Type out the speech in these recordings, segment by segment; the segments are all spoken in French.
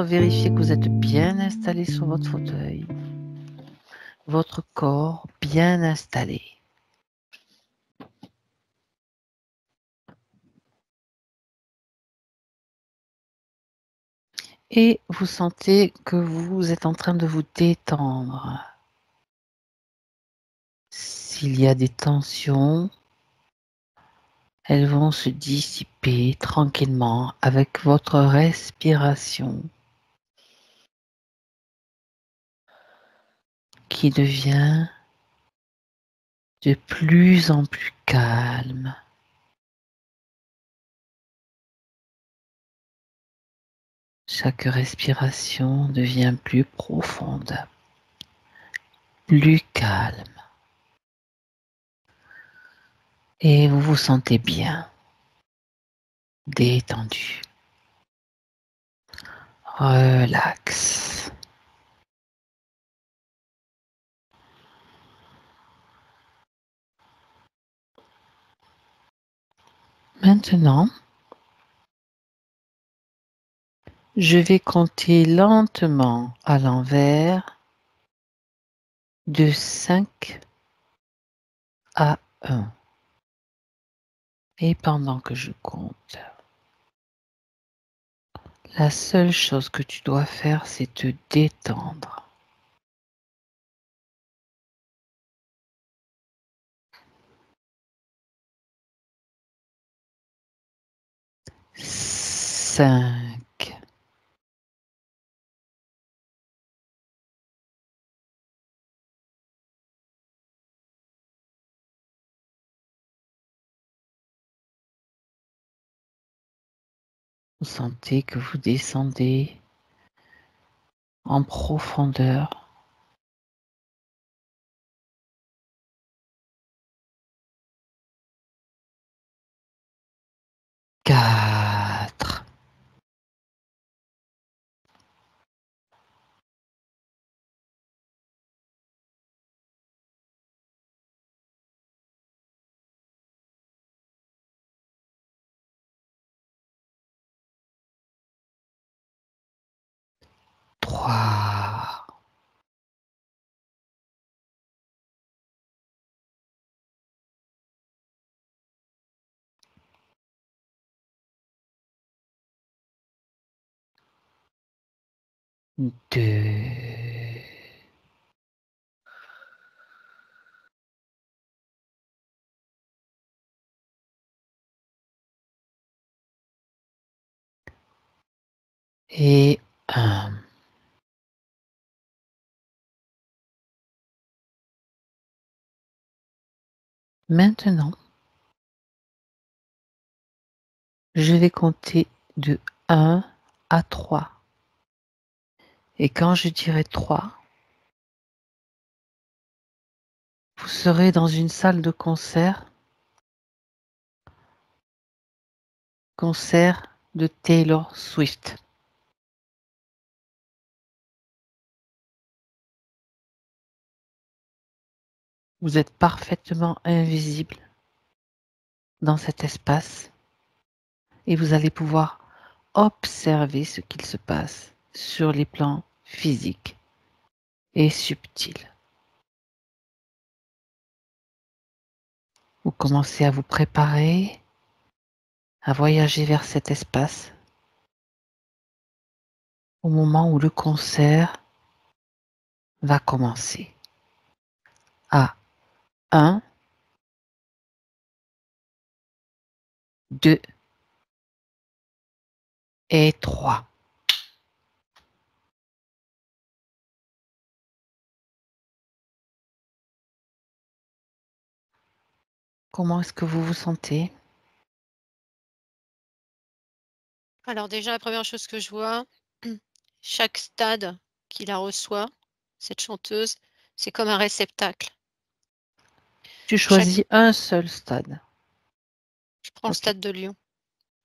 vérifier que vous êtes bien installé sur votre fauteuil, votre corps bien installé. Et vous sentez que vous êtes en train de vous détendre. S'il y a des tensions, elles vont se dissiper tranquillement avec votre respiration qui devient de plus en plus calme. Chaque respiration devient plus profonde, plus calme. Et vous vous sentez bien, détendu, relax. Maintenant, je vais compter lentement à l'envers de 5 à 1. Et pendant que je compte, la seule chose que tu dois faire, c'est te détendre. 5. Vous sentez que vous descendez en profondeur. 4. 3. 2. Et 1. Maintenant, je vais compter de 1 à 3. Et quand je dirai 3, vous serez dans une salle de concert de Taylor Swift. Vous êtes parfaitement invisible dans cet espace et vous allez pouvoir observer ce qu'il se passe sur les plans physiques et subtils. Vous commencez à vous préparer à voyager vers cet espace au moment où le concert va commencer. À 1, 2 et 3. Comment est-ce que vous vous sentez? Alors déjà, la première chose que je vois, chaque stade qui la reçoit, cette chanteuse, c'est comme un réceptacle. Tu Chaque choisis un seul stade. Je prends le Ok. stade de Lyon.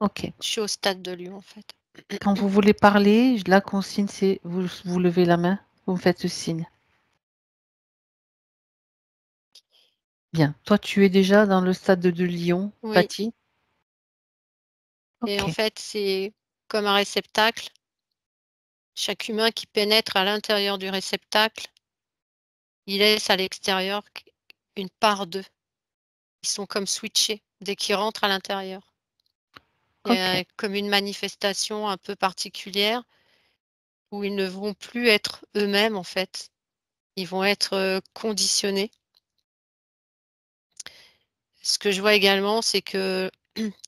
Ok. Je suis au stade de Lyon, en fait. Quand vous voulez parler, la consigne, c'est vous levez la main, vous me faites ce signe. Bien. Toi, tu es déjà dans le stade de Lyon, Oui, Patty? et en Ok. fait, c'est comme un réceptacle Chaque humain qui pénètre à l'intérieur du réceptacle, il laisse à l'extérieur une part d'eux. Ils sont comme switchés dès qu'ils rentrent à l'intérieur. Il y a OK. comme une manifestation un peu particulière où ils ne vont plus être eux-mêmes, en fait. Ils vont être, conditionnés. Ce que je vois également, c'est que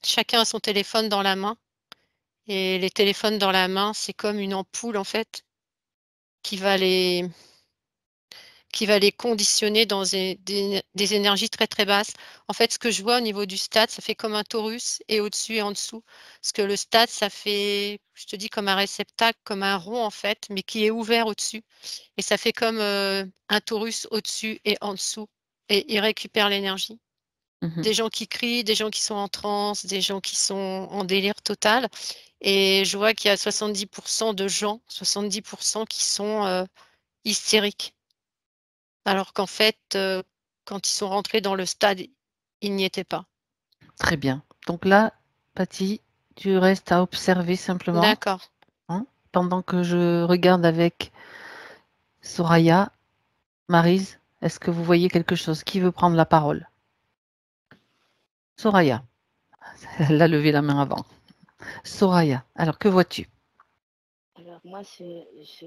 chacun a son téléphone dans la main et les téléphones dans la main, c'est comme une ampoule, en fait, qui va les conditionner dans des énergies très, très basses. En fait, ce que je vois au niveau du stade, ça fait comme un torus et au-dessus et en dessous. Parce que le stade, ça fait, je te dis, comme un réceptacle, comme un rond, en fait, mais qui est ouvert au-dessus et ça fait comme, un torus au-dessus et en dessous et ils récupèrent l'énergie. Mmh. Des gens qui crient, des gens qui sont en transe, des gens qui sont en délire total et je vois qu'il y a 70 de gens, 70 qui sont, hystériques. Alors qu'en fait, quand ils sont rentrés dans le stade, ils n'y étaient pas. Très bien. Donc là, Patty, tu restes à observer simplement, D'accord. hein, pendant que je regarde avec Soraya. Maryse, est-ce que vous voyez quelque chose? Qui veut prendre la parole? Soraya. Elle a levé la main avant. Soraya, alors que vois-tu? Alors moi,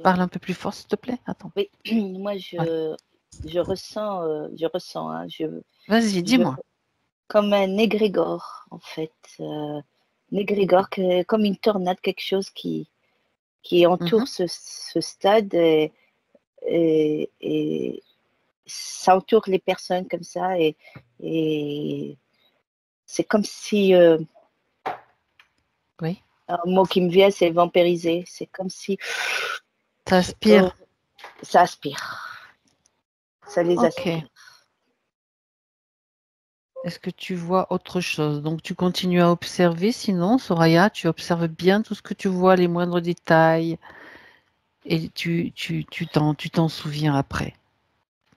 Parle un peu plus fort, s'il te plaît. Attends. oui, moi Voilà. je ressens, hein, Vas-y, je dis-moi. comme un égrégore en fait, un égrégore comme une tornade, quelque chose qui entoure Mhm, ce stade et ça entoure les personnes comme ça et c'est comme si oui. un mot qui me vient, c'est vampiriser. C'est comme si Ça euh, aspire. ça aspire, ça les Ok. aspire. Est-ce que tu vois autre chose? Donc tu continues à observer, sinon, Soraya, tu observes bien tout ce que tu vois, les moindres détails, et tu t'en souviens après.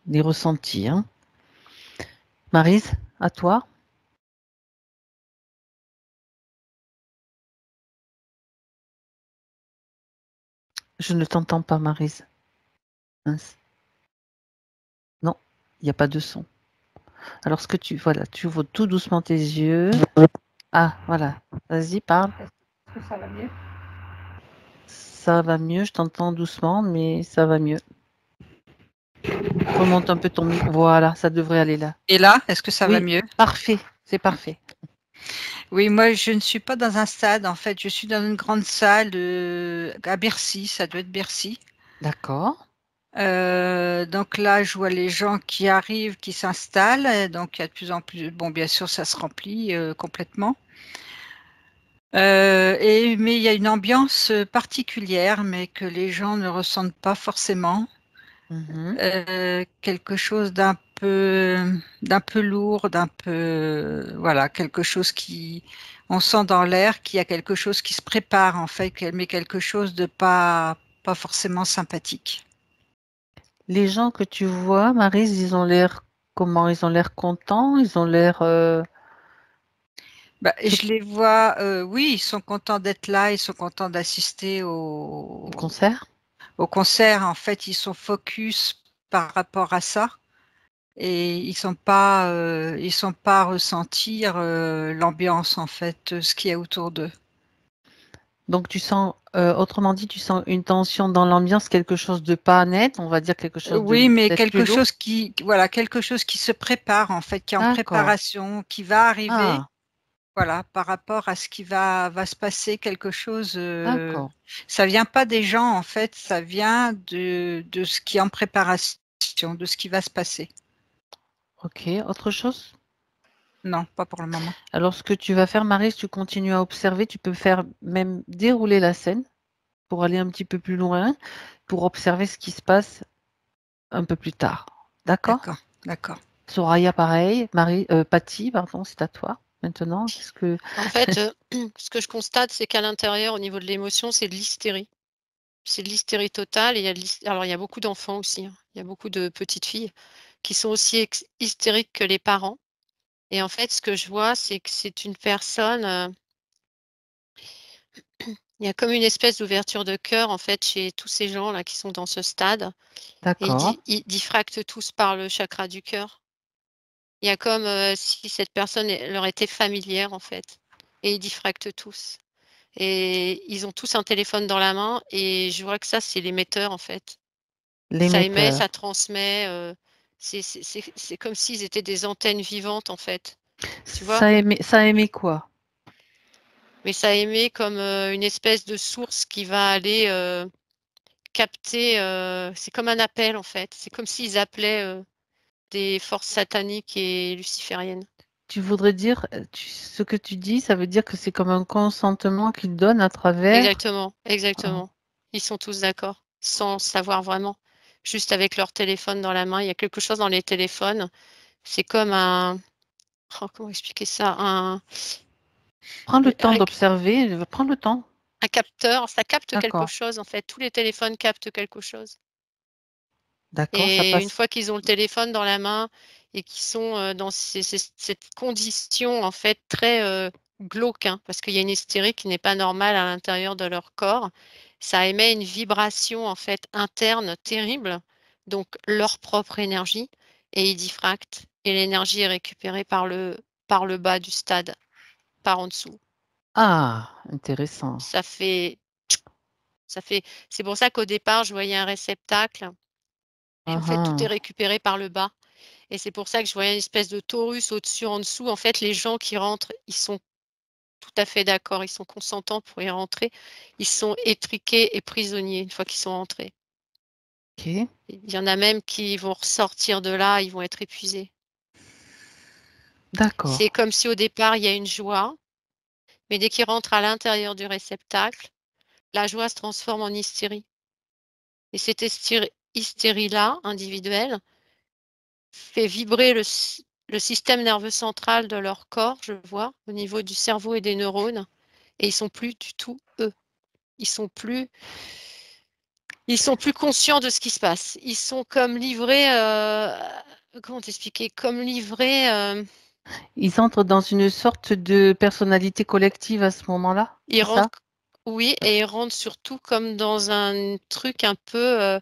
Les ressentis, hein. Maryse, à toi. Je ne t'entends pas, Maryse. Mince. Non, il n'y a pas de son. Alors, voilà, tu ouvres tout doucement tes yeux. Ah, voilà. Vas-y, parle. Est-ce que ça va mieux? Ça va mieux, je t'entends doucement, mais ça va mieux. Remonte un peu ton micro. Voilà, ça devrait aller là. Et là, est-ce que ça va Oui, mieux? parfait, c'est parfait. Oui, moi, je ne suis pas dans un stade, en fait. Je suis dans une grande salle à Bercy, ça doit être Bercy. D'accord. Donc là, je vois les gens qui arrivent, qui s'installent. Donc, il y a de plus en plus. Bon, bien sûr, ça se remplit complètement. Mais il y a une ambiance particulière, mais que les gens ne ressentent pas forcément. Mhm. Quelque chose d'un peu lourd, d'un peu, voilà, quelque chose qui, on sent dans l'air qu'il y a quelque chose qui se prépare en fait, mais quelque chose de pas forcément sympathique. Les gens que tu vois, Maryse, ils ont l'air comment? Ils ont l'air contents, ils ont l'air Bah, je- je les vois, oui, ils sont contents d'être là, ils sont contents d'assister au concert. au concert. En fait, ils sont focus par rapport à ça. Et ils sont pas à ressentir l'ambiance en fait, ce qu'il y a autour d'eux. Donc tu sens, autrement dit, tu sens une tension dans l'ambiance, quelque chose de pas net, on va dire quelque chose de Oui, mais peut-être plus lourd. voilà, quelque chose qui se prépare en fait, qui est en D'accord. préparation, qui va arriver, Ah, voilà, par rapport à ce qui va se passer, quelque chose. d'accord. Ça vient pas des gens en fait, ça vient de ce qui est en préparation, de ce qui va se passer. Ok, autre chose? Non, pas pour le moment. Alors ce que tu vas faire, Maryse, tu continues à observer, tu peux faire même dérouler la scène pour aller un petit peu plus loin, pour observer ce qui se passe un peu plus tard. D'accord? D'accord, d'accord. Soraya, pareil. Patty, pardon, c'est à toi. Maintenant, qu'est-ce que... En fait, ce que je constate, c'est qu'à l'intérieur, au niveau de l'émotion, c'est de l'hystérie. C'est de l'hystérie totale et il y a alors il y a beaucoup d'enfants aussi, hein. Il y a beaucoup de petites filles qui sont aussi hystériques que les parents et en fait, ce que je vois, c'est que c'est une personne, Il y a comme une espèce d'ouverture de cœur, en fait, chez tous ces gens-là qui sont dans ce stade. Et D'accord. ils diffractent tous par le chakra du cœur. Il y a comme si cette personne leur était familière, en fait. Et ils diffractent tous. Et ils ont tous un téléphone dans la main et je vois que ça, c'est l'émetteur, en fait. Ça émet, ça L'émetteur. transmet, c'est comme s'ils étaient des antennes vivantes, en fait. Tu vois? Ça émet quoi? Mais ça émet comme, une espèce de source qui va aller, capter, c'est comme un appel, en fait. C'est comme s'ils appelaient, des forces sataniques et lucifériennes. Tu voudrais dire, ce que tu dis, ça veut dire que c'est comme un consentement qu'ils donnent à travers? Exactement, Ah, exactement. Ils sont tous d'accord, sans savoir vraiment. Juste avec leur téléphone dans la main. Il y a quelque chose dans les téléphones. C'est comme un comment expliquer ça? prends le temps Un d'observer, prends le temps. un capteur, ça capte quelque D'accord, chose, en fait. Tous les téléphones captent quelque chose. d'accord, ça Et une passe. fois qu'ils ont le téléphone dans la main et qu'ils sont, dans cette condition, en fait, très, glauque, hein, parce qu'il y a une hystérie qui n'est pas normale à l'intérieur de leur corps. Ça émet une vibration, en fait, interne terrible, donc leur propre énergie et ils diffractent et l'énergie est récupérée par le bas du stade, par en dessous. Ah, intéressant. Ça fait c'est pour ça qu'au départ, je voyais un réceptacle et en fait, tout est Uhum. récupéré par le bas. Et c'est pour ça que je voyais une espèce de torus au-dessus, en dessous. En fait, les gens qui rentrent, ils sont tout à fait d'accord, ils sont consentants pour y rentrer. Ils sont étriqués et prisonniers une fois qu'ils sont entrés. Ok, Il y en a même qui vont ressortir de là, ils vont être épuisés. d'accord. C'est comme si au départ, il y a une joie, mais dès qu'ils rentrent à l'intérieur du réceptacle, la joie se transforme en hystérie. Et cette hystérie-là, individuelle, fait vibrer le système nerveux central de leur corps, je vois, au niveau du cerveau et des neurones, et ils sont plus du tout eux. Ils sont plus conscients de ce qui se passe. Ils sont comme livrés, comment t'expliquer? Comme livrés, Ils entrent dans une sorte de personnalité collective à ce moment-là, ils c'est ça? rentrent oui et ils rentrent surtout comme dans un truc un peu,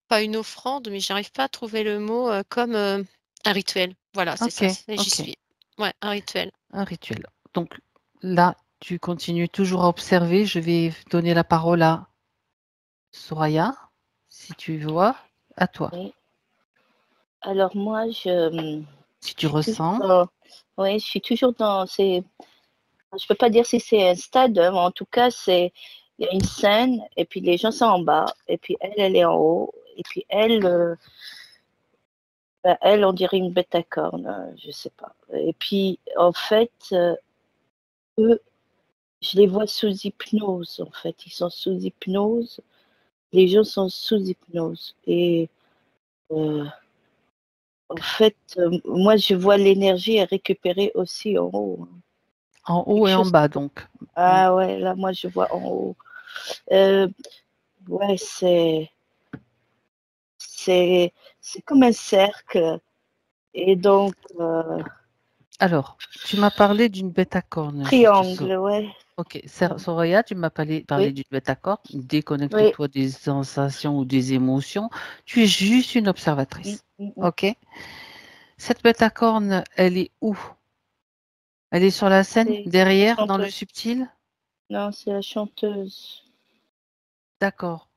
pas une offrande, mais j'arrive pas à trouver le mot, comme, un rituel. Voilà, c'est Ok, ça, j'y ok, suis. Ouais, un rituel. un rituel. Donc là, tu continues toujours à observer. Je vais donner la parole à Soraya, si tu vois, à toi. Oui. Alors moi, Si je tu suis toujours ressens, dans, ouais, je suis toujours dans ces. Je peux pas dire si c'est un stade, hein, mais en tout cas, il y a une scène et puis les gens sont en bas et puis elle est en haut et puis elle, on dirait une bête à cornes, je sais pas. Et puis en fait, eux, je les vois sous hypnose. En fait, ils sont sous hypnose. Les gens sont sous hypnose et euh, en fait, moi, je vois l'énergie récupérée aussi en haut, hein. en haut Quelque et en chose. bas, donc. Mm. Ah ouais, là, moi, je vois en haut. Euh, ouais, c'est comme un cercle. Et donc, Alors, tu m'as parlé d'une bête à cornes, juste ça. triangle, ouais. Ok, Soraya, tu m'as parlé Oui, d'une bête à cornes. oui. Déconnecte-toi des sensations ou des émotions. Tu es juste une Mm, observatrice. mm, mm. Ok? Cette bête à cornes, elle est où? Elle est sur la scène, C'est la derrière, dans le chanteuse. subtil? Non, c'est la chanteuse. D'accord.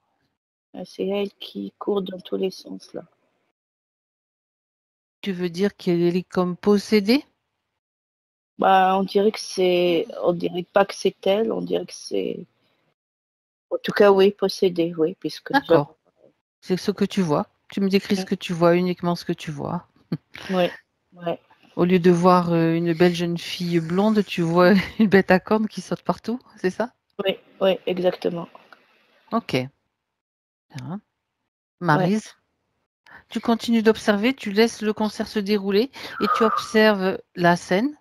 C'est elle qui court dans tous les sens, là. Tu veux dire qu'elle est comme possédée? Bah, on dirait pas que c'est elle, on dirait que c'est, en tout cas, oui, possédée, oui, puisque je, D'accord. C'est ce que tu vois. Tu me décris ce mm, que tu vois, uniquement ce que tu vois. oui, ouais, Au lieu de voir une belle jeune fille blonde, tu vois une bête à cornes qui saute partout, c'est ça? oui, oui, exactement. Ok. Bien. Ouais. Maryse, tu continues d'observer, tu laisses le concert se dérouler et tu observes la scène,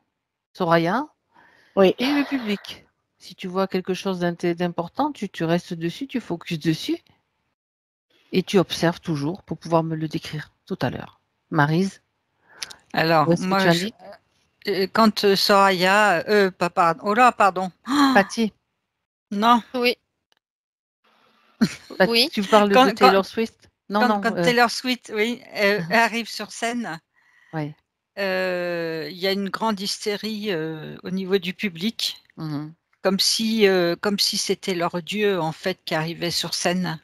Soraya, Oui, et le public. Si tu vois quelque chose d'important, tu restes dessus, tu focuses dessus et tu observes toujours pour pouvoir me le décrire tout à l'heure. Maryse, où Alors, est-ce que tu moi, en es? quand Soraya, pas pardon, oh là, pardon. Patty. Non, Oui, Bah, oui, tu parles de quand, quand, Taylor Swift? Non, non. quand Taylor Swift, oui, arrive sur scène, Ouais. il y a une grande hystérie au niveau du public, Mhm. comme si c'était leur dieu en fait qui arrivait sur scène.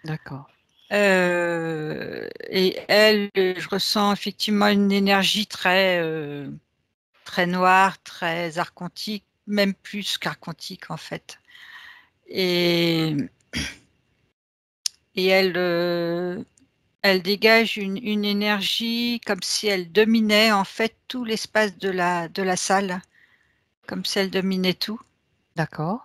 D'accord. Et elle, je ressens effectivement une énergie très noire, très archontique, même plus qu'archontique en fait. Et, et elle dégage une énergie comme si elle dominait en fait tout l'espace de la salle, comme si elle dominait tout. D'accord.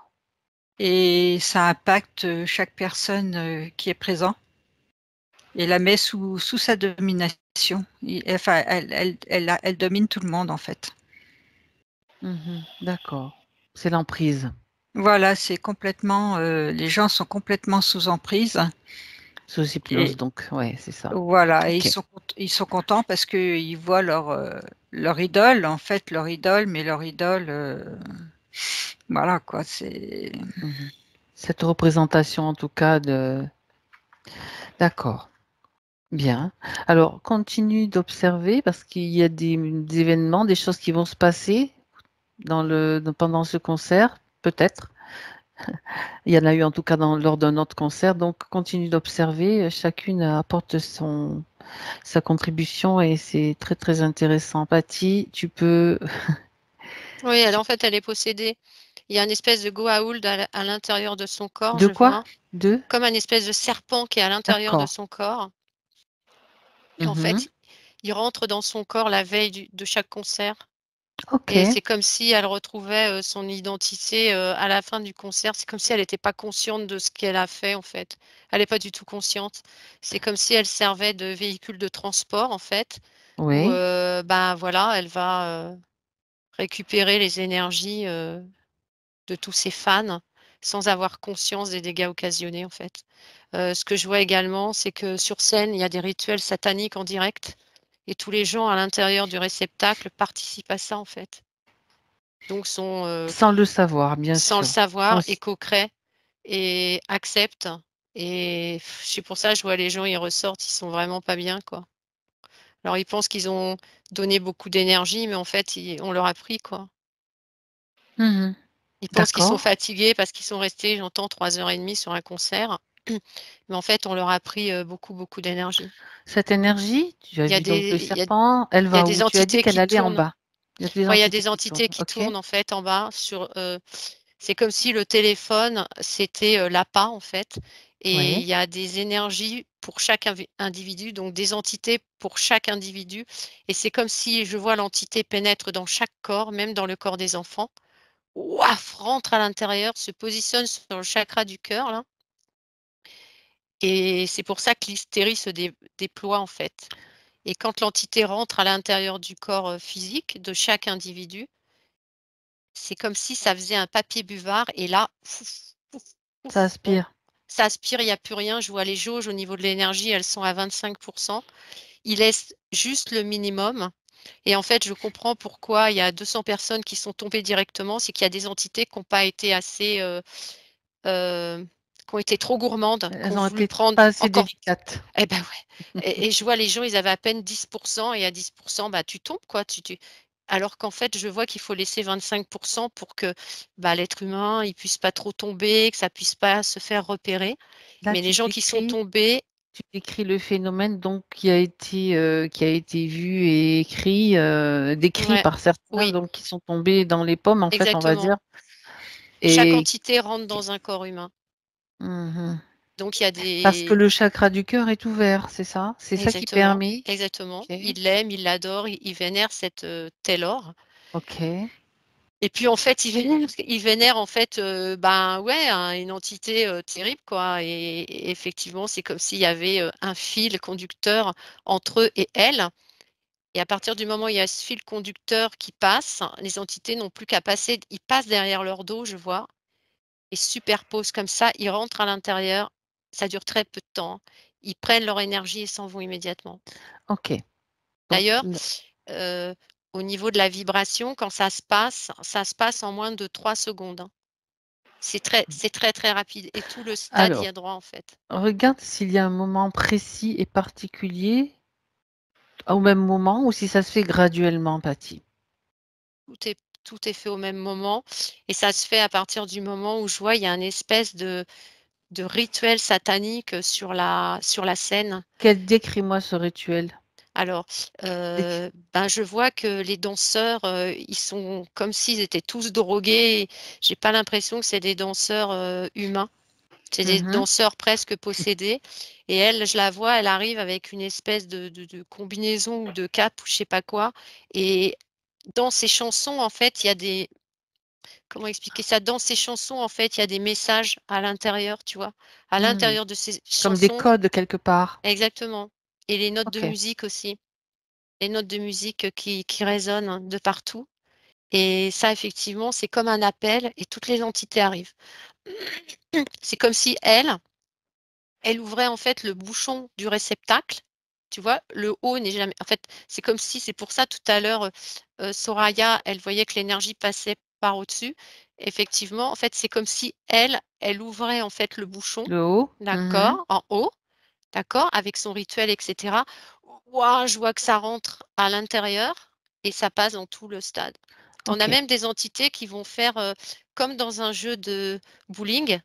Et ça impacte chaque personne qui est présent et la met sous sa domination. Enfin, elle domine tout le monde en fait. Mhm. D'accord. C'est l'emprise. Voilà, c'est complètement, les gens sont complètement sous emprise. Sous hypnose, Et donc, ouais, c'est ça. voilà, et Ok. ils sont contents parce qu'ils voient leur idole, en fait, leur idole, mais leur idole, voilà quoi, c'est. Mhm. Cette représentation, en tout cas, de. D'accord. Bien. Alors, continue d'observer parce qu'il y a des événements, des choses qui vont se passer pendant ce concert, peut-être. Il y en a eu en tout cas lors d'un autre concert. Donc, continue d'observer. Chacune apporte sa contribution et c'est très, très intéressant. Patty, tu peux. oui, en fait, elle est possédée. Il y a une espèce de Goa'uld à l'intérieur de son corps, De je quoi? vois, De? comme un espèce de serpent qui est à l'intérieur de D'accord. son corps. Et en Mhm. fait, il rentre dans son corps la veille de chaque concert. Ok. Et c'est comme si elle retrouvait son identité à la fin du concert. C'est comme si elle n'était pas consciente de ce qu'elle a fait, en fait. Elle n'est pas du tout consciente. C'est comme si elle servait de véhicule de transport, en fait, où Oui. ben voilà, elle va récupérer les énergies de tous ses fans sans avoir conscience des dégâts occasionnés, en fait. Ce que je vois également, c'est que sur scène, il y a des rituels sataniques en direct et tous les gens à l'intérieur du réceptacle participent à ça, en fait. Donc sont, Sans le savoir, bien sans le sûr. savoir et Aussi. co-créent et acceptent et c'est pour ça, je vois les gens, ils ressortent, ils sont vraiment pas bien, quoi. Alors ils pensent qu'ils ont donné beaucoup d'énergie, mais en fait, on leur a pris, quoi. Mhm. Ils pensent qu'ils sont D'accord. fatigués parce qu'ils sont restés, j'entends 3 heures et demie sur un concert, mais en fait, on leur a pris, beaucoup, beaucoup d'énergie. Cette énergie, tu as Il y a vu donc le des serpent, elle il y a va où? des Tu as dit entités qu'elle qui allait en tournent. bas. Il y a des Ouais, il y a entités des qui tournent. entités qui Ok. tournent, en fait, en bas c'est comme si le téléphone, c'était, l'appât, en fait, et il Oui. y a des énergies pour chaque individu, donc des entités pour chaque individu et c'est comme si je vois l'entité pénètre dans chaque corps, même dans le corps des enfants. Ouaf! Rentre à l'intérieur, se positionne sur le chakra du cœur, là et c'est pour ça que l'hystérie se déploie, en fait et quand l'entité rentre à l'intérieur du corps, physique de chaque individu, c'est comme si ça faisait un papier buvard et là, pouf, pouf, Ça pouf, aspire. ça aspire, il y a plus rien. Je vois les jauges au niveau de l'énergie, elles sont à 25. Il laisse juste le minimum et en fait, je comprends pourquoi il y a 200 personnes qui sont tombées directement. C'est qu'il y a des entités qui ont pas été assez, qui ont été trop gourmandes, qui ont Elles ont voulu été prendre pas assez encore délicates. eh ben, ouais et je vois les gens, ils avaient à peine 10 et à 10 bah, tu tombes quoi, tu alors qu'en fait, je vois qu'il faut laisser 25 pour que, bah, l'être humain, il puisse pas trop tomber, que ça puisse pas se faire repérer. Là, Mais les gens qui sont tombés tu décris le phénomène donc qui a été vu et écrit, décrit ouais, par certains, oui, donc qui sont tombés dans les pommes, en fait, on va exactement. dire. Chaque Et entité rentre dans un corps humain. mhm. Donc il y a Parce que des le chakra du cœur est ouvert, c'est ça? C'est ça qui exactement, permet? exactement. Ok. Ils l'aiment, ils l'adorent, ils vénèrent cette, Taylor. Ok. Et puis, en fait, il vénère, en fait, ben, ouais, une entité, terrible, quoi et effectivement, c'est comme s'il y avait, un fil conducteur entre eux et elle et à partir du moment où il y a ce fil conducteur qui passe, les entités n'ont plus qu'à passer ils passent derrière leur dos, je vois et superposent comme ça. Ils rentrent à l'intérieur, ça dure très peu de temps, hein. Ils prennent leur énergie et s'en vont immédiatement. Ok. Donc, D'ailleurs, heu, au niveau de la vibration, quand ça se passe en moins de 3 secondes, hein. C'est très, très rapide et tout le stade y Alors, a droit, en fait. regarde s'il y a un moment précis et particulier au même moment ou si ça se fait graduellement, Patty. Tout est fait au même moment et ça se fait à partir du moment où je vois, il y a une espèce de rituel satanique, sur la scène. Décris-moi ce rituel. Alors, Décris. ben, je vois que les danseurs, ils sont comme s'ils étaient tous drogués. J'ai pas l'impression que c'est des danseurs, humains. C'est des Mhm. danseurs presque possédés et elle, je la vois, elle arrive avec une espèce de combinaison ou de cape ou je sais pas quoi et dans ses chansons, en fait, il y a des comment expliquer ça? Dans ses chansons, en fait, il y a des messages à l'intérieur, tu vois? À Hmm. l'intérieur de ces Comme des chansons codes quelque part. exactement et les notes de Ok. musique aussi. Les notes de musique, qui résonnent de partout et ça, effectivement, c'est comme un appel et toutes les entités arrivent. C'est comme si elle ouvrait en fait le bouchon du réceptacle, tu vois? Le haut n'est jamais en fait, c'est comme si c'est pour ça tout à l'heure, Soraya, elle voyait que l'énergie passait par au-dessus. Effectivement, en fait, c'est comme si elle ouvrait en fait le bouchon, Le haut. Mhm. d'accord, en haut, d'accord, avec son rituel et cetera. Waouh, je vois que ça rentre à l'intérieur et ça passe dans tout le stade. On a Ok. même des entités qui vont faire, comme dans un jeu de bowling,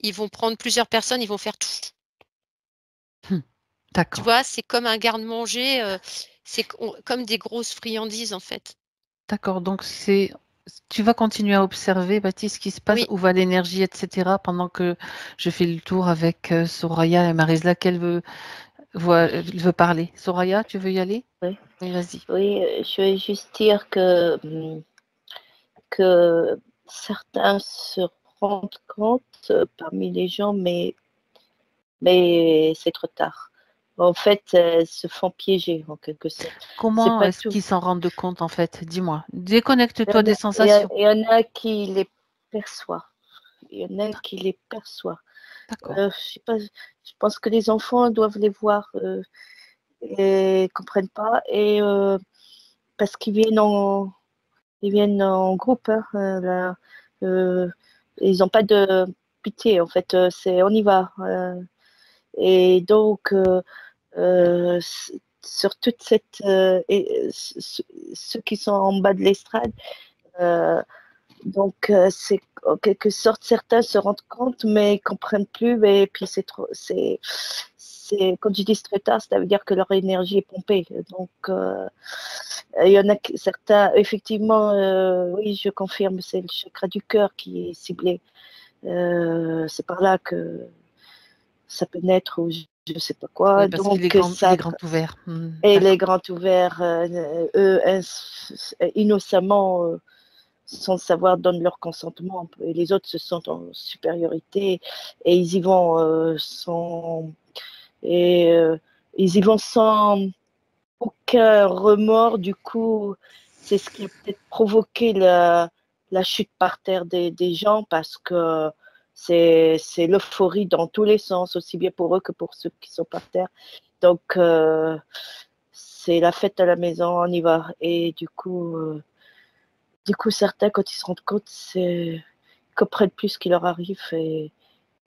ils vont prendre plusieurs personnes, ils vont faire Hmm. tu D'accord. vois? C'est comme un garde-manger, c'est comme des grosses friandises, en fait. D'accord. Donc tu vas continuer à observer, Baptiste, ce qui se passe, Oui, où va l'énergie, etc. Pendant que je fais le tour avec Soraya et Marisla, elle veut parler. Soraya, tu veux y aller? Oui, Oui, vas-y. oui, je vais juste dire que certains se rendent compte parmi les gens, mais c'est trop tard. En fait, elles se font piéger en quelque sorte. C'est Comment pas est-ce tout. qu'ils s'en rendent compte, en fait? Dis-moi. Il y Déconnecte-toi en des a, il y a- sensations. il y en a qui les perçoivent. Il y en a qui les perçoivent. D'accord. Je sais pas, je pense que les enfants doivent les voir et comprennent pas. Et parce ils viennent en groupe. Hein, là, euh, ils n'ont pas de pitié. En fait, c'est on y va. Et donc, sur toute cette, ceux qui sont en bas de l'estrade, euh, donc c'est en quelque sorte certains se rendent compte, mais ils comprennent plus. Et puis c'est trop, c'est quand je dis très tard, ça veut dire que leur énergie est pompée. Donc il y en a certains, effectivement, oui, je confirme, c'est le chakra du cœur qui est ciblé. C'est par là que ça peut naître ou je ne sais pas Oui, quoi. parce qu'il est Donc grand, il est ça, grand ouvert. et les D'accord. grands ouverts, eux, innocemment, sans savoir, donnent leur consentement. Et les autres se sentent en supériorité et ils y vont et, ils y vont sans aucun remords. Du coup, c'est ce qui a peut-être provoqué la chute par terre des gens parce que c'est l'euphorie dans tous les sens, aussi bien pour eux que pour ceux qui sont par terre. Donc, c'est la fête à la maison, on y va. Et du coup, certains, quand ils se rendent compte, ils comprennent plus ce qui leur arrive et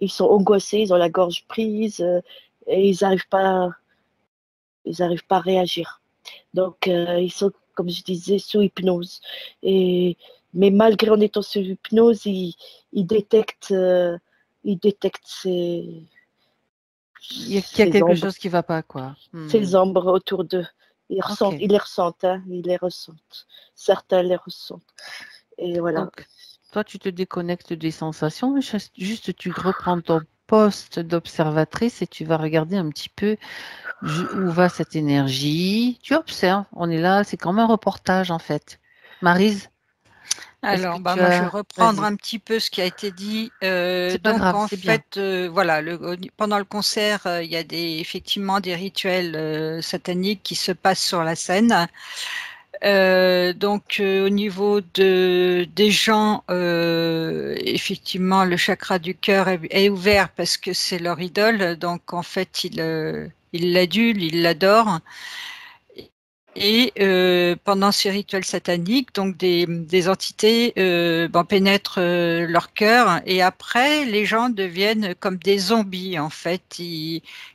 ils sont angoissés, ils ont la gorge prise et ils arrivent pas à réagir. Donc, ils sont, comme je disais, sous hypnose. Mais malgré en étant sous hypnose, ils détectent, Il y a quelque chose qui va pas, quoi. ces ombres autour d'eux. Ok. Ils les ressentent, hein, ils les ressentent. Certains les ressentent. Et voilà. Donc, toi, tu te déconnectes des sensations, mais juste tu reprends ton poste d'observatrice et tu vas regarder un petit peu où va cette énergie. Tu observes, on est là, c'est comme un reportage en fait. Maryse, est-ce que Alors, tu moi, je vais as... reprendre Vas-y, un petit peu ce qui a été dit. c'est pas Donc, grave, en c'est bien. fait, voilà, pendant le concert, il y a effectivement des rituels sataniques qui se passent sur la scène. Donc, au niveau des gens, effectivement, le chakra du cœur est ouvert parce que c'est leur idole. Donc, en fait, ils l'adulent, ils l'adorent. Et pendant ces rituels sataniques, donc des entités pénètrent leur cœur, et après, les gens deviennent comme des zombies, en fait,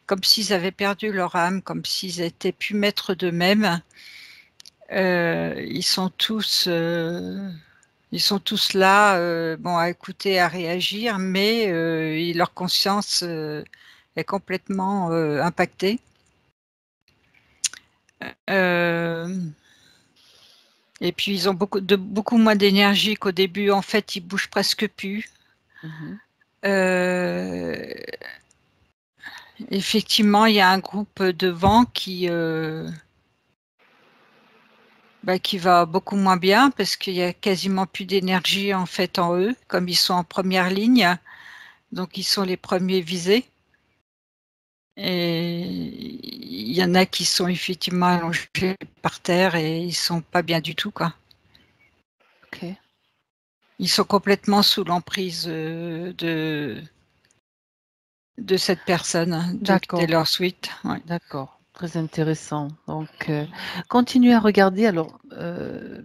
comme s'ils avaient perdu leur âme, comme s'ils étaient plus maîtres d'eux-mêmes. Ils sont tous là, à écouter, à réagir, mais leur conscience est complètement impactée. Et puis ils ont beaucoup moins d'énergie qu'au début. En fait, ils bougent presque plus. Effectivement, il y a un groupe de vent qui va beaucoup moins bien parce qu'il y a quasiment plus d'énergie en fait en eux, comme ils sont en première ligne, donc ils sont les premiers visés. Et il y en a qui sont effectivement allongés par terre et ils sont pas bien du tout, quoi. Ok. Ils sont complètement sous l'emprise de cette personne, de Taylor Swift. Ouais. D'accord, très intéressant. Donc, continuez à regarder. Alors,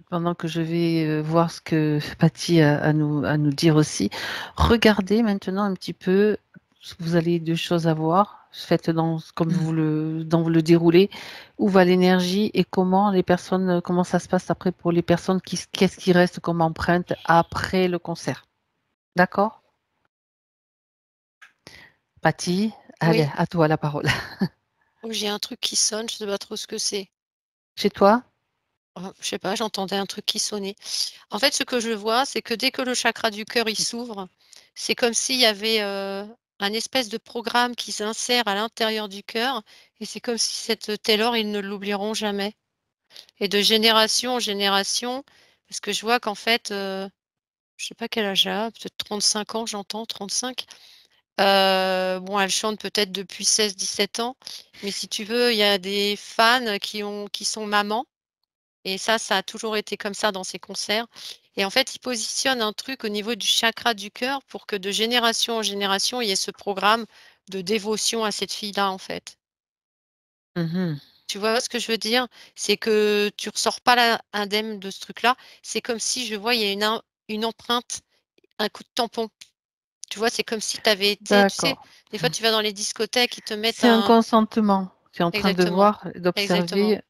pendant que je vais voir ce que Patty a à nous dire aussi, regardez maintenant un petit peu. Vous avez deux choses à voir. Faites comme vous le déroulez. Où va l'énergie et comment les personnes, comment ça se passe après pour les personnes qu'est-ce qui reste comme empreinte après le concert. D'accord? Patty, allez, Oui. à toi la parole. Oh, j'ai un truc qui sonne, je sais pas trop ce que c'est. Chez toi? Je sais pas, j'entendais un truc qui sonnait. En fait, ce que je vois, c'est que dès que le chakra du cœur, il s'ouvre, c'est comme s'il y avait, un espèce de programme qui s'insère à l'intérieur du cœur, et c'est comme si cette Taylor, ils ne l'oublieront jamais, et de génération en génération, parce que je vois qu'en fait, je sais pas quel âge elle a, peut-être 35 ans, j'entends, 35. Bon, elle chante peut-être depuis 16-17 ans, mais si tu veux, il y a des fans qui sont mamans, et ça a toujours été comme ça dans ses concerts, et en fait, ils positionnent un truc au niveau du chakra du cœur pour que de génération en génération, il y ait ce programme de dévotion à cette fille-là, en fait. Tu vois ce que je veux dire? C'est que tu ressors pas là indemne de ce truc-là. C'est comme si je vois, il y a une empreinte, un coup de tampon. Tu vois, c'est comme si tu avais été, tu sais, D'accord. des fois tu vas dans les discothèques, ils te mettent C'est un un consentement. Tu es en train de exactement, voir, exactement, d'observer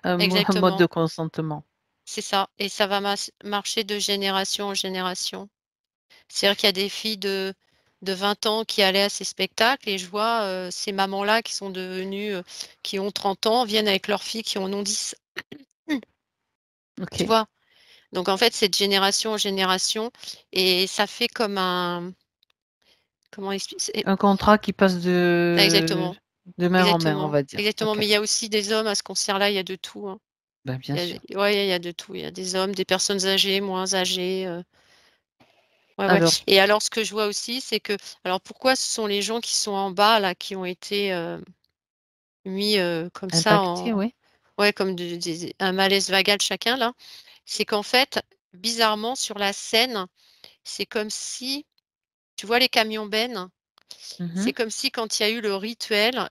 un mode de exactement. consentement. C'est ça, et ça va marcher de génération en génération. C'est-à-dire qu'il y a des filles de 20 ans qui allaient à ces spectacles, et je vois, ces mamans-là qui sont devenues, qui ont 30 ans, viennent avec leurs filles qui en ont 10. Tu OK. vois? Donc en fait, c'est de génération en génération, et ça fait comme un comment expliquer? Un contrat qui passe Exactement, de mère en mère, on exactement, va dire. exactement, OK. mais il y a aussi des hommes à ce concert-là, il y a de tout, hein. Ben, bien sûr. Il y a de tout. Il y a des hommes, des personnes âgées, moins âgées, ouais, ouais, Alors, et alors ce que je vois aussi, c'est que alors pourquoi ce sont les gens qui sont en bas là, qui ont été, mis, comme ça impacté, en oui. ouais, comme de des un malaise vagal chacun là, c'est qu'en fait, bizarrement sur la scène, c'est comme si tu vois les camions bennes? C'est comme si quand il y a eu le rituel,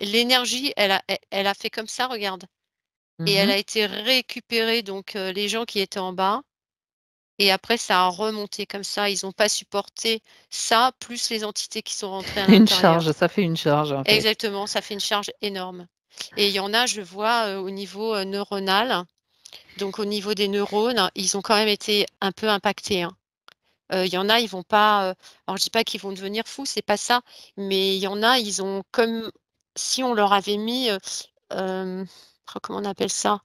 l'énergie, elle a fait comme ça, regarde, et elle a été récupérée, donc les gens qui étaient en bas, et après ça a remonté comme ça. Ils ont pas supporté ça, plus les entités qui sont rentrées à Une l'intérieur. charge, ça fait une charge, en fait. Exactement, ça fait une charge énorme, et il y en a, je vois, au niveau, neuronal, donc au niveau des neurones, ils ont quand même été un peu impactés, hein. Il y en a, ils vont pas, alors je dis pas qu'ils vont devenir fous, c'est pas ça, mais il y en a, ils ont comme si on leur avait mis, comment on appelle ça?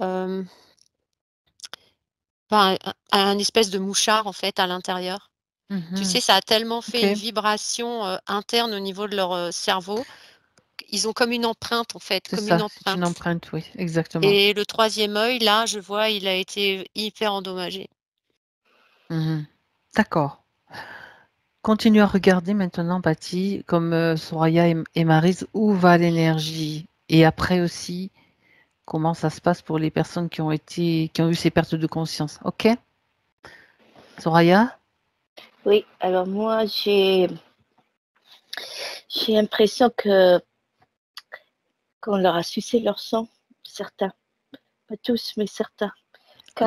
Hem, Pas un espèce de mouchard, en fait, à l'intérieur. Tu sais, ça a tellement fait une OK. vibration, interne au niveau de leur, cerveau, ils ont comme une empreinte, en fait, C'est comme une ça, c'est une empreinte, empreinte, oui, exactement. et le troisième œil, là, je vois, il a été hyper endommagé. D'accord. Continue à regarder maintenant, Patty, comme Soraya et Maryse, où va l'énergie? Et après aussi, comment ça se passe pour les personnes qui ont eu ces pertes de conscience. OK? Soraya? Oui, alors moi, j'ai l'impression que qu'on leur a sucé leur sang. certains. Pas tous, mais certains.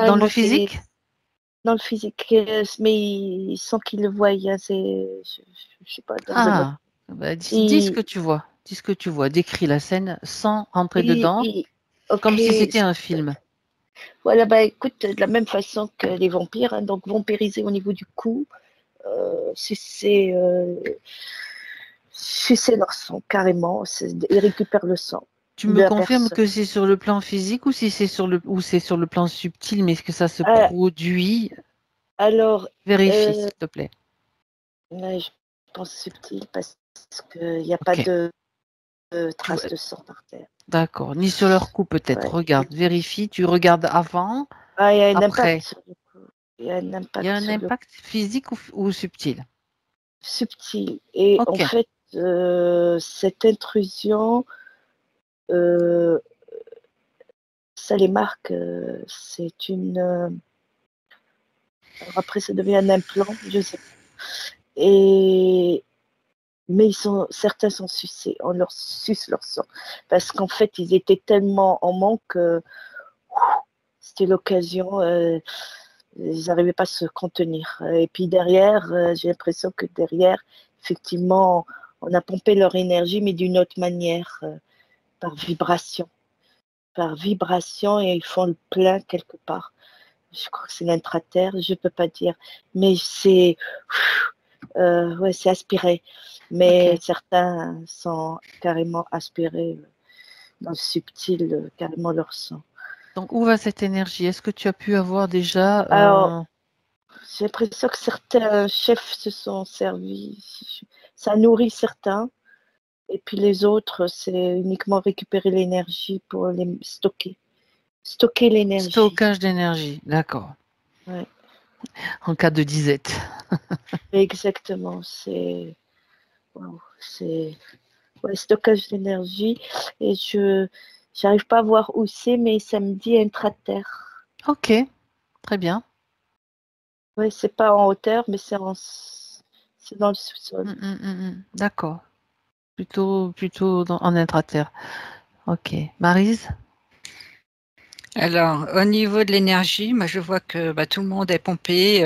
Dans le Carrément, physique? dans le physique, mais sans qu'ils le voient, hein, je sais pas, dans un autre. Ah, bah, dis ce que tu vois. Dis ce que tu vois. Décris la scène sans rentrer dedans, comme si ok, c'était un film. voilà, bah écoute, de la même façon que les vampires, hein, donc vampirisés au niveau du cou, sucer leur sang, carrément, ils récupèrent le sang Tu de me la confirmes personne. que c'est sur le plan physique ou si c'est sur le plan subtil, mais est-ce que ça se Euh, produit? alors, Vérifie, s'il te plaît. ouais, je pense subtil parce qu'il n'y a pas Ok. de Tu vois- traces de sang par terre. D'accord. Ni sur leur cou peut-être. Ouais. Regarde, vérifie. Tu regardes avant, Ah, il y a un après. impact sur le coup. Il y a un Il y a impact un sur le impact physique ou subtil? subtil. Et en Ok. fait, cette intrusion, euh, ça les marque. C'est une. Alors après, ça devient un implant, je sais pas. Et mais certains sont sucés, on leur suce leur sang. Parce qu'en fait, ils étaient tellement en manque que c'était l'occasion, ils n'arrivaient pas à se contenir. Et puis derrière, j'ai l'impression que derrière, effectivement, on a pompé leur énergie, mais d'une autre manière, par vibration. Par vibration, et ils font le plein quelque part. Je crois que c'est l'intraterre, je ne peux pas dire. Mais c'est ouais, c'est aspiré. Mais Ok. certains sont carrément aspirés dans le subtil, carrément leur sang. Donc, où va cette énergie? Est-ce que tu as pu avoir déjà Alors, j'ai l'impression que certains chefs se sont servis. Ça nourrit certains. Et puis les autres, c'est uniquement récupérer l'énergie pour les stocker. Stocker l'énergie. stockage d'énergie? D'accord. Ouais, En cas de disette. exactement. Wow, c'est ouais, stockage d'énergie. Et je n'arrive pas à voir où c'est, mais ça me dit intraterre. Ok, très bien. Ouais, c'est pas en hauteur, mais c'est dans le sous-sol. D'accord. Plutôt en intraterre. Ok. Maryse? Alors, au niveau de l'énergie, moi je vois que tout le monde est pompé,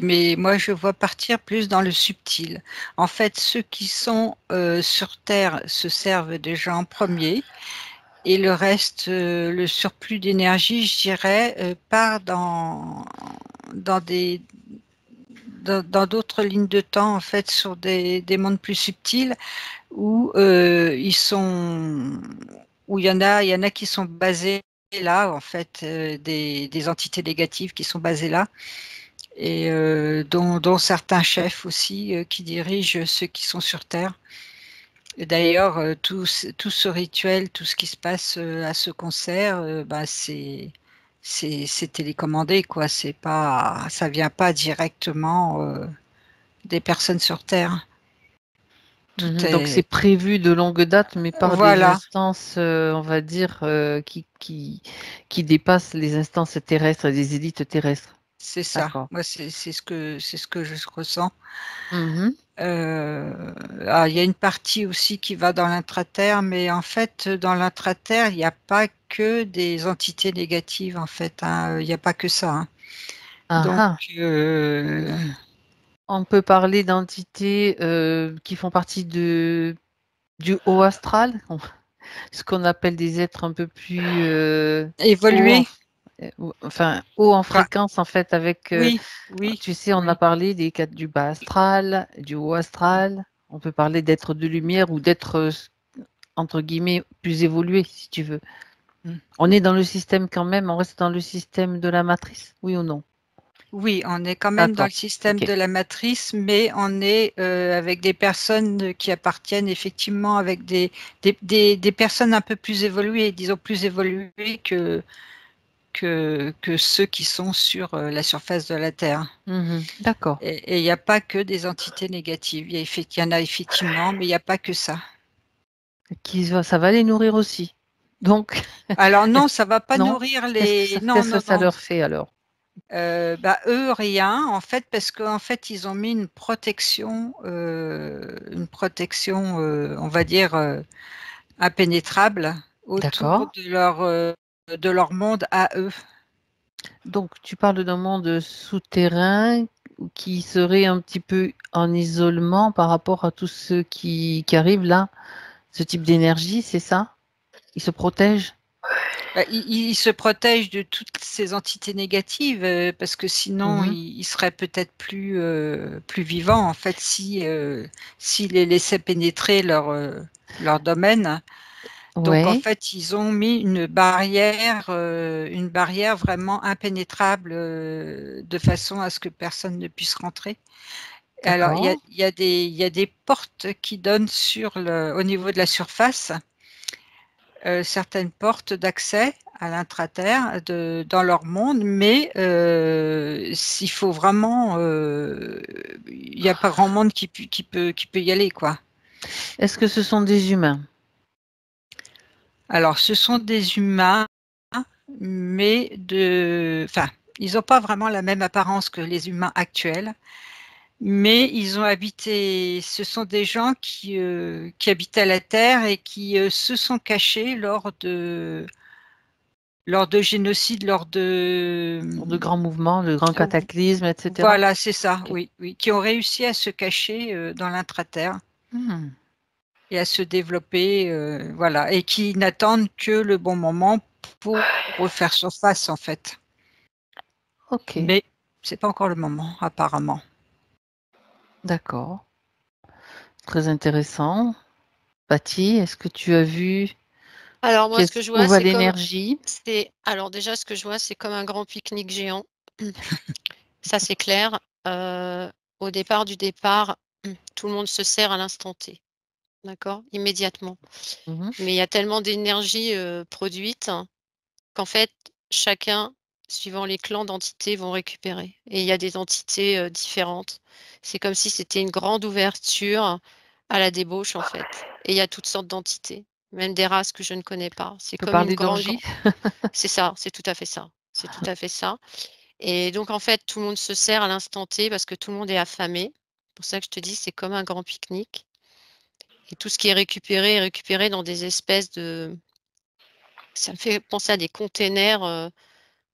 mais moi je vois partir plus dans le subtil. En fait, ceux qui sont sur Terre se servent déjà en premier, et le reste, le surplus d'énergie, je dirais, part dans des dans d'autres lignes de temps, en fait, sur des mondes plus subtils où où il y en a qui sont basés là, en fait, des entités négatives qui sont basées là, et dont certains chefs aussi qui dirigent ceux qui sont sur Terre. Et d'ailleurs, tout ce rituel, tout ce qui se passe à ce concert, c'est télécommandé, quoi. C'est pas, ça vient pas directement des personnes sur Terre. Tout Donc c'est est, prévu de longue date, mais par des voilà, instances, on va dire, qui dépassent les instances terrestres et les élites terrestres. c'est ça. D'accord. Moi, c'est ce que je ressens. Mhm. Il y a une partie aussi qui va dans l'intraterre, mais en fait, dans l'intraterre, il n'y a pas que des entités négatives, en fait, hein. Il n'y a pas que ça, hein. Ah Donc, ah. On peut parler d'entités qui font partie du haut astral, ce qu'on appelle des êtres un peu plus haut en, évoluer, enfin, haut en enfin, fréquence en fait avec, oui, oui, tu sais, on a oui, parlé du bas astral, du haut astral. On peut parler d'êtres de lumière ou d'êtres entre guillemets plus évolués si tu veux. mm. On est dans le système quand même, on reste dans le système de la matrice, oui ou non? Oui, on est quand même dans le D'accord. système Ok. de la matrice, mais on est avec des personnes qui appartiennent effectivement avec des personnes un peu plus évoluées, disons plus évoluées que ceux qui sont sur la surface de la Terre. Mhm. D'accord. Et il n'y a pas que des entités négatives. Il y en a effectivement, mais il n'y a pas que ça. Ça va les nourrir aussi. Donc, Alors non, ça va pas non? nourrir les. Non, Qu'est-ce que non, ça non. leur fait alors? Eux, rien, en fait, parce qu'en fait, ils ont mis une protection, on va dire, impénétrable autour D'accord. de leur monde à eux. Donc, tu parles d'un monde souterrain qui serait un petit peu en isolement par rapport à tous ceux qui arrivent là, ce type d'énergie, c'est ça? Ils se protègent? Bah, ils se protègent de toutes ces entités négatives, parce que sinon Mmh. ils seraient peut-être plus vivants en fait s'ils les laissaient pénétrer leur domaine. Donc en Ouais, fait, ils ont mis une barrière vraiment impénétrable, de façon à ce que personne ne puisse rentrer. Alors d'accord, il y a des portes qui donnent au niveau de la surface, certaines portes d'accès à l'intraterre dans leur monde, mais s'il faut vraiment, il n'y a pas grand monde qui peut y aller, quoi. Est-ce que ce sont des humains? Alors ce sont des humains, mais enfin, ils n'ont pas vraiment la même apparence que les humains actuels, mais ils ont habité ce sont des gens qui habitaient la Terre et qui, se sont cachés lors de génocides, De grands mouvements, de grands cataclysmes, et cetera? voilà, c'est ça, OK. oui, oui, qui ont réussi à se cacher, dans l'intraterre Mmh. et à se développer, voilà, et qui n'attendent que le bon moment pour refaire surface, en fait. OK, Mais c'est pas encore le moment, apparemment. d'accord. Très intéressant. Patty, est-ce que tu as vu Alors moi, ce que qu'est-ce je où vois, va l'énergie? alors déjà, ce que je vois, c'est comme un grand pique-nique géant. Ça, c'est clair. Au départ du départ, tout le monde se sert à l'instant T, d'accord? Immédiatement. Mmh. Mais il y a tellement d'énergie, produite qu'en fait, chacun, suivant les clans d'entités, vont récupérer et il y a des entités, différentes. C'est comme si c'était une grande ouverture à la débauche, en fait, et il y a toutes sortes d'entités, même des races que je ne connais pas. C'est On peut comme une parler grande d'orgie? gran c'est ça, c'est tout à fait ça, c'est tout à fait ça, et donc en fait, tout le monde se sert à l'instant T parce que tout le monde est affamé. C'est pour ça que je te dis, c'est comme un grand pique-nique, et tout ce qui est récupéré dans des espèces de ça me fait penser à des containers,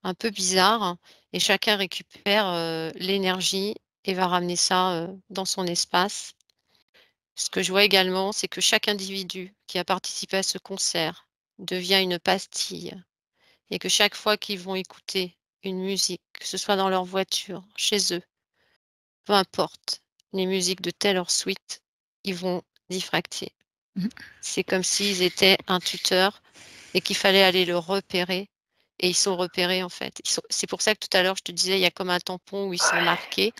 un peu bizarre, et chacun récupère, l'énergie et va ramener ça, dans son espace. Ce que je vois également, c'est que chaque individu qui a participé à ce concert devient une pastille et que chaque fois qu'ils vont écouter une musique, que ce soit dans leur voiture, chez eux, peu importe, les musiques de Taylor Swift, ils vont diffracter. Mmh. C'est comme s'ils étaient un tuteur et qu'il fallait aller le repérer, et ils sont repérés, en fait. C'est pour ça que tout à l'heure, je te disais, il y a comme un tampon où ils sont marqués,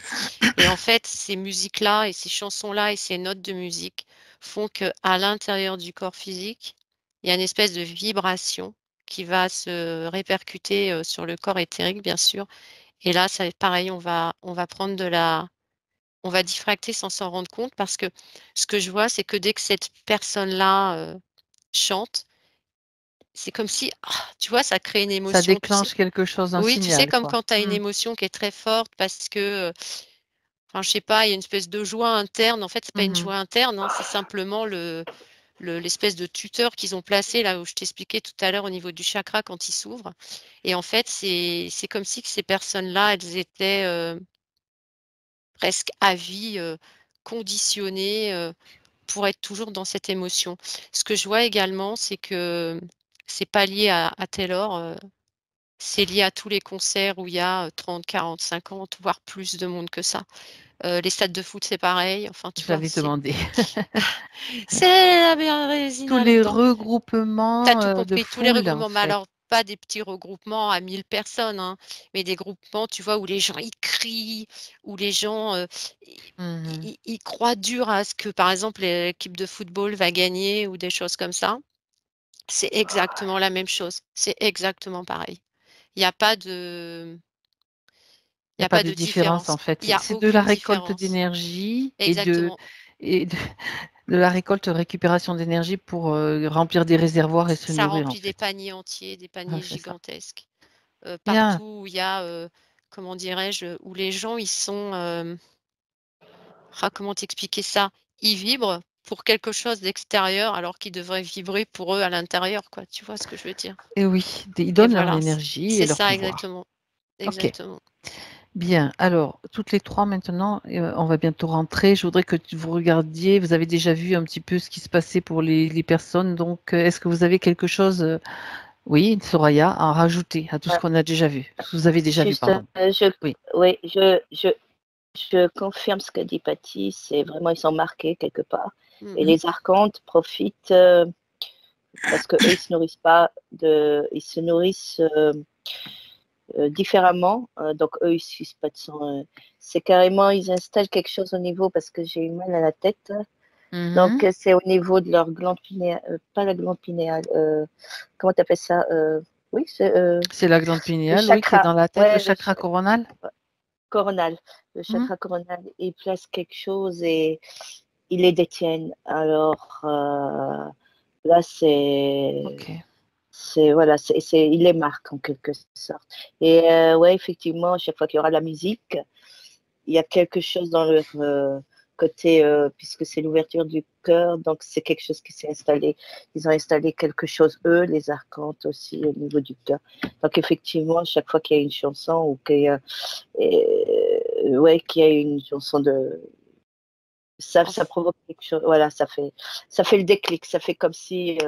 et en fait, ces musiques-là et ces chansons-là et ces notes de musique font qu'à l'intérieur du corps physique, il y a une espèce de vibration qui va se répercuter, sur le corps éthérique, bien sûr, et là, ça va être pareil, on va prendre on va diffracter sans s'en rendre compte, parce que ce que je vois, c'est que dès que cette personne-là, chante, c'est comme si, tu vois, ça crée une Ça émotion, tu sais? déclenche quelque chose, un Oui, tu sais, signal, comme quoi. quand tu as une Mmh. émotion qui est très forte parce que, enfin, je sais pas, il y a une espèce de joie interne. En fait, c'est pas une Mmh. joie interne, hein, c'est simplement l'espèce de tuteur qu'ils ont placé là où je t'expliquais tout à l'heure au niveau du chakra quand il s'ouvre, et en fait, c'est comme si que ces personnes-là, elles étaient, presque à vie, conditionnées, pour être toujours dans cette émotion. Ce que je vois également, c'est que c'est pas lié à Taylor, c'est lié à tous les concerts où il y a, 30, 40, 50, voire plus de monde que ça. Les stades de foot, c'est pareil, enfin, tu vois? J'allais demander. C'est la meilleure résine Tous les là-dedans. Tu as regroupements, tout de compris, tous les foule, en regroupements, mais fait. alors pas des petits regroupements à 1000 personnes, hein, mais des groupements, tu vois, où les gens, ils crient, où les gens, ils Mmh. ils croient dur à ce que, par exemple, l'équipe de football va gagner ou des choses comme ça. C'est exactement la même chose, c'est exactement pareil. Il y a pas de Il il y y a a pas pas de de différence, en différence. fait. Il y a C'est de la aucune récolte différence. d'énergie Exactement, et de la récolte, récupération d'énergie pour, remplir des réservoirs et se ça nourrir, en remplit des fait. paniers entiers, des Ouais, paniers c'est ça. gigantesques. Bien. Partout où il y a, comment dirais-je? Où les gens ils sont, comment t'expliquer ça? Ils vibrent pour quelque chose d'extérieur alors qu'ils devraient vibrer pour eux à l'intérieur, quoi. Tu vois ce que je veux dire? Et oui, ils Et donnent leur voilà, énergie et c'est leur ça pouvoir. exactement, Ok, exactement. bien. Alors, toutes les trois maintenant, on va bientôt rentrer. Je voudrais que vous regardiez. Vous avez déjà vu un petit peu ce qui se passait pour les personnes. Donc, est-ce que vous avez quelque chose, oui, Soraya, à rajouter à tout ce Ouais. qu'on a déjà vu? Ce que vous avez déjà vu, Juste, pardon. Oui. oui, je confirme ce qu'a dit Patty, c'est vraiment, ils sont marqués quelque part. Et Mhm. les archontes profitent parce qu'eux, ils se nourrissent pas ils se nourrissent différemment. Donc, eux, ils ne sucent pas de sang. C'est carrément, ils installent quelque chose au niveau, parce que j'ai eu mal à la tête. Mhm. Donc, c'est au niveau de leur glande pinéale, pas la glande pinéale, comment tu appelles ça Oui, C'est la glande le pinéale, oui, qui est chakra. dans la tête, Ouais, le chakra coronal. coronal. Le Mhm. chakra coronal, ils placent quelque chose et ils les détiennent. Alors, là, Ok. voilà, il les marque en quelque sorte. Et ouais, effectivement, chaque fois qu'il y aura la musique, il y a quelque chose dans leur côté, puisque c'est l'ouverture du cœur, donc c'est quelque chose qui s'est installé. Ils ont installé quelque chose, eux, les archontes aussi, au niveau du cœur. Donc effectivement, chaque fois qu'il y a une chanson ou qu'il y a, ouais, qu'il y a une chanson de... Ça provoque quelque chose, voilà, ça fait le déclic, ça fait comme si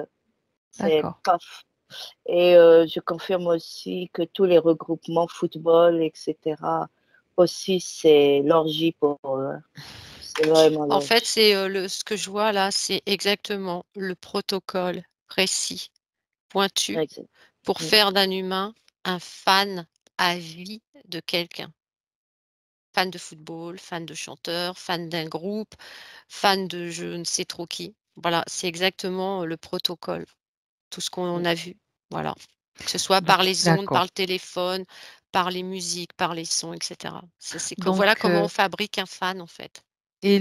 c'est D'accord. paf. Et je confirme aussi que tous les regroupements football, etc., aussi, c'est l'orgie pour eux. C'est vraiment En l'orgie. fait, c'est ce que je vois là, c'est exactement le protocole précis, pointu, Exact. pour Mm. faire d'un humain un fan à vie de quelqu'un. Fan de football, fan de chanteur, fan d'un groupe, fan de je ne sais trop qui. Voilà, c'est exactement le protocole, tout ce qu'on a vu. Voilà. Que ce soit par les ondes, par D'accord. le téléphone, par les musiques, par les sons, et cetera. C'est que Donc, voilà comment on fabrique un fan, en fait. et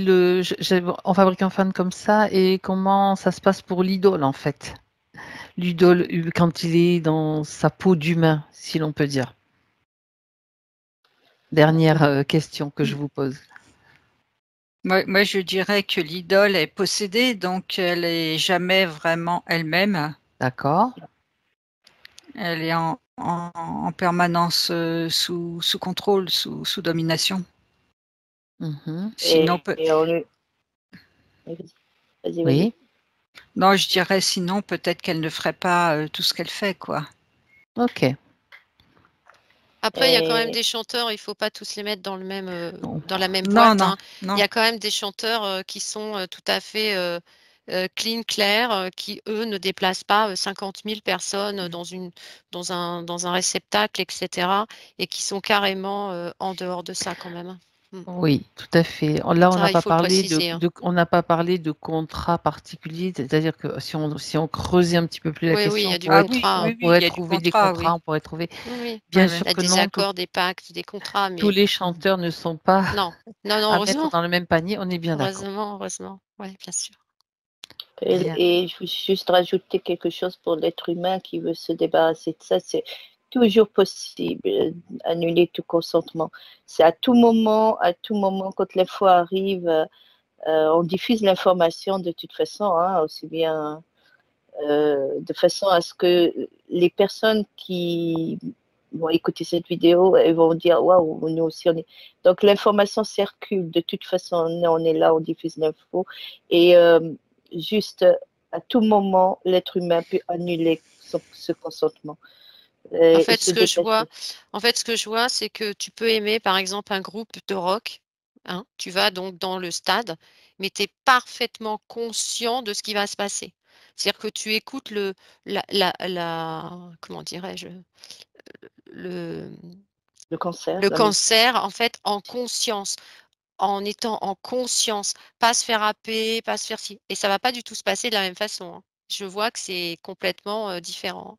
on fabrique un fan comme ça, et comment ça se passe pour l'idole, en fait? L'idole, quand il est dans sa peau d'humain, si l'on peut dire. Dernière question que je vous pose. Moi, je dirais que l'idole est possédée, donc elle est jamais vraiment elle-même. D'accord. Elle est en permanence sous contrôle, sous domination. Mhm. Sinon, Et on lui... Vas-y, vas-y. Oui. non, je dirais sinon peut-être qu'elle ne ferait pas tout ce qu'elle fait, quoi. Ok. Après, il y a quand même Et... des chanteurs, il faut pas tous les mettre dans le même, Non. dans la même Non, boîte, non, hein. Il non. y a quand même des chanteurs, qui sont, tout à fait, clean, clairs, qui eux ne déplacent pas, 50 000 personnes, dans un réceptacle et cetera et qui sont carrément, en dehors de ça quand même, hein. Mmh. Oui, tout à fait. Là, on n'a Ça, il pas faut le parlé préciser, hein. on n'a pas parlé de contrat particulier, c'est-à-dire que si on creusait un petit peu plus la Oui, oui, il y question, a du Ah oui, contrat, on hein. oui, oui, il pourrait y a du trouver des contrat, contrats, oui. on pourrait trouver. Oui, oui. Bien Ouais, ouais. sûr Il y a que des non, accords, des pactes, des contrats, tous mais les chanteurs ne sont pas non. Non, non, à mettre heureusement. dans le même panier, on est bien d'accord. Heureusement, heureusement. Ouais, bien sûr. Bien. Et je veux juste rajouter quelque chose pour l'être humain qui veut se débarrasser de ça. C'est toujours possible d'annuler tout consentement. C'est à tout moment, quand l'info arrive, on diffuse l'information de toute façon, hein, aussi bien de façon à ce que les personnes qui vont écouter cette vidéo, elles vont dire waouh, nous aussi on est. Donc l'information circule de toute façon, on est là, on diffuse l'info et juste à tout moment, l'être humain peut annuler ce consentement En et fait, se ce que je détacher. vois c'est que tu peux aimer, par exemple, un groupe de rock, hein. Tu vas donc dans le stade, mais tu es parfaitement conscient de ce qui va se passer. C'est-à-dire que tu écoutes la comment dirais-je? Le Le cancer, le la musique. concert, en fait, en conscience, en étant en conscience, pas se faire happer, pas se faire ci et ça va pas du tout se passer de la même façon, hein. Je vois que c'est complètement, différent.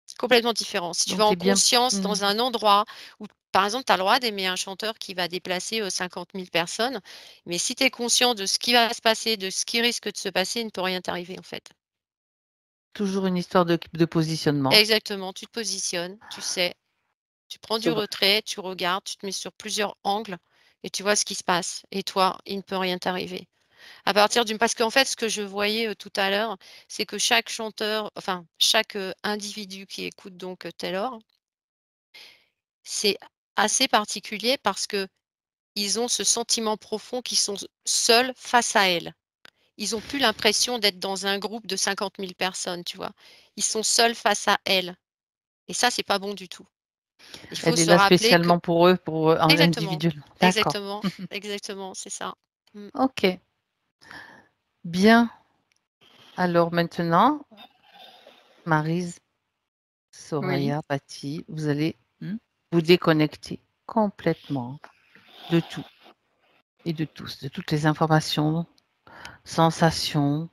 C'est complètement différent. Si tu Donc vas tu en es bien. conscience Mhm. dans un endroit où, par exemple, tu as le droit d'aimer un chanteur qui va déplacer, 50 000 personnes, mais si tu es conscient de ce qui va se passer, de ce qui risque de se passer, il ne peut rien t'arriver, en fait. Toujours une histoire de positionnement. Exactement, tu te positionnes, tu sais, tu prends du C'est vrai. retrait, tu regardes, tu te mets sur plusieurs angles et tu vois ce qui se passe et toi, il ne peut rien t'arriver. À partir du parce qu'en fait, ce que je voyais, tout à l'heure, c'est que chaque chanteur, enfin chaque, individu qui écoute donc, Taylor, c'est assez particulier parce qu'ils ont ce sentiment profond qu'ils sont seuls face à elle. Ils ont plus l'impression d'être dans un groupe de 50 000 personnes, tu vois? Ils sont seuls face à elle et ça, c'est pas bon du tout. Il faut Elle est se là rappeler que spécialement pour eux, pour exactement, individuellement. D'accord. exactement, exactement, c'est ça. Mmh. Ok. Bien. Alors maintenant, Maryse, Oui. Soraya, Patty, vous allez Hmm. vous déconnecter complètement de tout et de tous, de toutes les informations, sensations,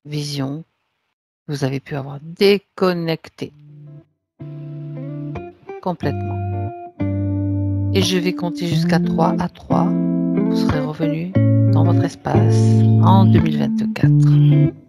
visions que vous avez pu avoir. Déconnecté complètement. Et je vais compter jusqu'à 3. À 3, vous serez revenu dans votre espace en 2024.